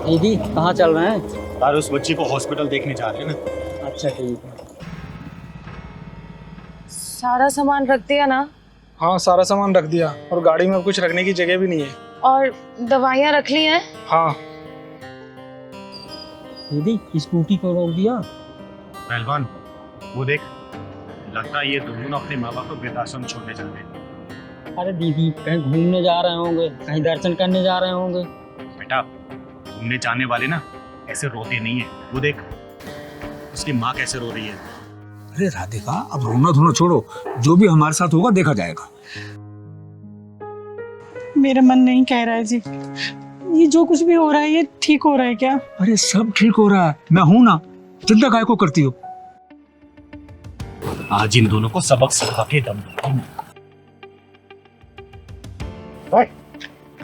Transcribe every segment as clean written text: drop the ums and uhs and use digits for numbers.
दीदी कहाँ चल रहे हैं? यार उस बच्ची को हॉस्पिटल देखने जा रहे हैं ना। अच्छा ठीक है। सारा सामान रख दिया ना? हाँ सारा सामान रख दिया और गाड़ी में कुछ रखने की जगह भी नहीं है। और दवाइयाँ रख ली हैं? हाँ दीदी स्कूटी को रोक दिया। पहलवान वो देख, लगता है ये दोनों अपने माँ बाप को वृद्धाश्रम छोड़ने जा रहे हैं। अरे दीदी कहीं घूमने जा रहे होंगे, कहीं दर्शन करने जा रहे होंगे। बेटा घूमने जाने वाले ना ऐसे रोते नहीं है। वो देख उसकी माँ कैसे रो रही है। अरे राधिका अब रोना धोना छोड़ो, जो भी हमारे साथ होगा देखा जाएगा। मेरा मन नहीं कह रहा है जी, ये जो कुछ भी हो रहा है ये ठीक हो रहा है क्या? अरे सब ठीक हो रहा है, मैं हूं ना, चिंता काहे को करती हो। आज इन दोनों को सबक सिखा के दम दूंगा।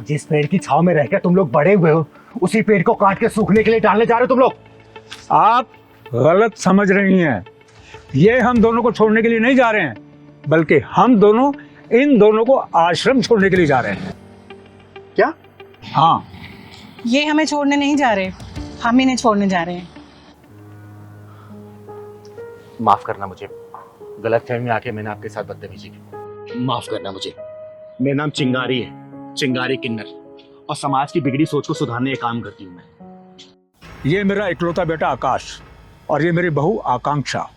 जिस पेड़ की छाव में रहकर तुम लोग बड़े हुए हो, उसी पेड़ को काट के सूखने के लिए डालने जा रहे हो तुम लोग। आप गलत समझ रही हैं, ये हम दोनों को छोड़ने के लिए नहीं जा रहे हैं, बल्कि हम दोनों इन दोनों को आश्रम छोड़ने के लिए जा रहे हैं। क्या? हाँ ये हमें छोड़ने नहीं जा रहे, हम इन्हें छोड़ने जा रहे हैं। माफ करना मुझे, गलतफहमी में आके मैंने आपके साथ बदतमीजी की। माफ करना मुझे। मेरा नाम चिंगारी है, चिंगारी किन्नर, और समाज की बिगड़ी सोच को सुधारने का काम करती हूँ मैं। ये मेरा इकलौता बेटा आकाश और ये मेरी बहू आकांक्षा।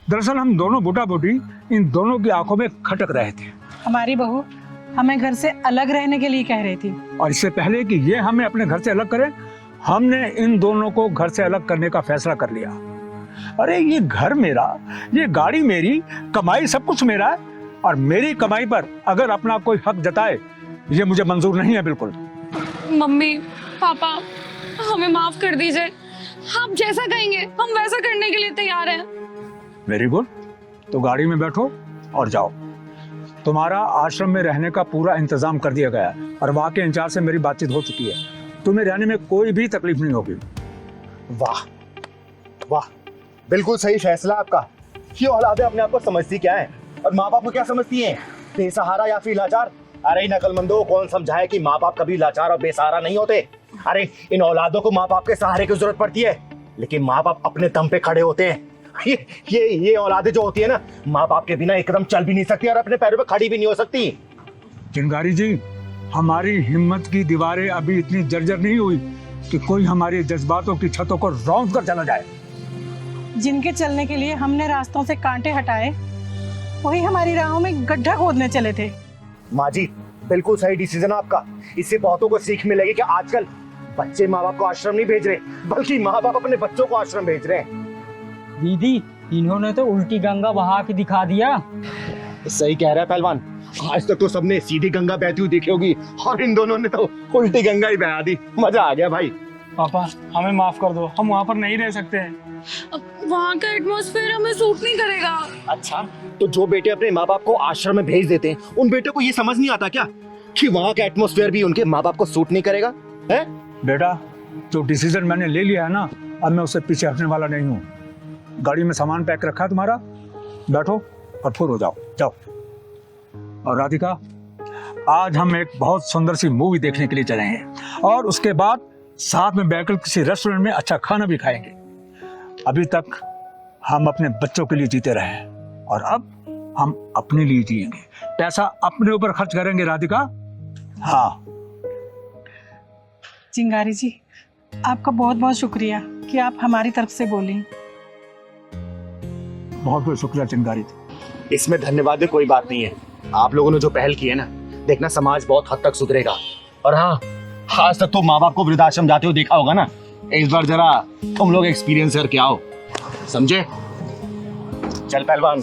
दरअसल हम दोनों बूटा बूटी इन दोनों की आंखों में खटक रहे थे। हमारी बहू हमें घर से अलग रहने के लिए कह रही थी, और इससे पहले कि ये हमें अपने घर से अलग करें, हमने इन दोनों को घर से अलग करने का फैसला कर लिया। अरे ये घर मेरा, ये गाड़ी मेरी, कमाई सब कुछ मेरा है, और मेरी कमाई पर अगर अपना कोई हक जताए ये मुझे मंजूर नहीं है बिल्कुल। मम्मी पापा हमें माफ कर दीजिए, आप जैसा कहेंगे हम वैसा करने के लिए तैयार हैं। वेरी गुड, तो गाड़ी में बैठो और जाओ। तुम्हारा आश्रम में रहने का पूरा इंतजाम कर दिया गया है और वहाँ के इंचार्ज से मेरी बातचीत हो चुकी है। तुम्हें रहने में कोई भी तकलीफ नहीं होगी। वाह वाह, बिल्कुल सही फैसला आपका। ये औलादे अपने आप को समझती क्या है और माँ बाप को क्या समझती हैं? बेसहारा या फिर लाचार? अरे नकलमंदों, कौन समझाए कि माँ बाप कभी लाचार और बेसहारा नहीं होते। अरे इन औलादों को माँ बाप के सहारे की जरूरत पड़ती है, लेकिन माँ बाप अपने दम पे खड़े होते हैं। ये औलादे जो होती है ना, माँ बाप के बिना एकदम चल भी नहीं सकती और अपने पैरों पे खड़ी भी नहीं हो सकती। चिंगारी जी, हमारी हिम्मत की दीवारें अभी इतनी जर्जर नहीं हुई कि कोई हमारे जज्बातों की छतों को रौंद कर चला जाए। जिनके चलने के लिए हमने रास्तों से कांटे हटाए, वही हमारी राहों में गड्ढा खोदने चले थे। माँ जी बिल्कुल सही डिसीजन आपका। इससे बहुतों को सीख मिलेगी कि आजकल बच्चे माँ बाप को आश्रम नहीं भेज रहे, बल्कि माँ बाप अपने बच्चों को आश्रम भेज रहे हैं। दीदी इन्होंने तो उल्टी गंगा बहा के दिखा दिया। सही कह रहा है पहलवान, आज तक तो सबने सीधी गंगा बहती हुई देखी होगी और इन दोनों ने तो उल्टी गंगा ही बहा दी। मजा आ गया भाई। पापा हमें माफ कर दो, हम वहाँ पर नहीं रह सकते हैं। अब वहाँ का एटमॉस्फेयर हमें सूट नहीं करेगा। अच्छा, तो जो बेटे अपने माँ बाप को आश्रम में भेज देते हैं, उन बेटों को ये समझ नहीं आता क्या कि वहाँ का एटमॉस्फेयर भी उनके माँ बाप को सूट नहीं करेगा? है बेटा, जो डिसीजन मैंने ले लिया है ना, अब मैं उससे पीछे हटने वाला नहीं हूँ। गाड़ी में सामान पैक रखा है तुम्हारा, बैठो और फुर हो जाओ। जाओ। और राधिका, आज हम एक बहुत सुंदर सी मूवी देखने के लिए चले हैं और उसके बाद साथ में बैठकर किसी रेस्टोरेंट में अच्छा खाना भी खाएंगे। अभी तक हम अपने बच्चों के लिए जीते रहे हैं और अब हम अपने लिए जिएंगे, पैसा अपने ऊपर खर्च करेंगे। राधिका, हाँ। चिंगारी जी, आपका बहुत बहुत शुक्रिया कि आप हमारी तरफ से बोली। बहुत बहुत शुक्रिया चिंगारी। इसमें धन्यवाद कोई बात नहीं है। आप लोगों ने जो पहल की है ना, देखना समाज बहुत हद तक सुधरेगा। और हाँ, आज तक तो माँ बाप को वृद्धाश्रम जाते हुए देखा होगा ना, इस बार जरा तुम लोग एक्सपीरियंस करके आओ, समझे? चल पहलवान।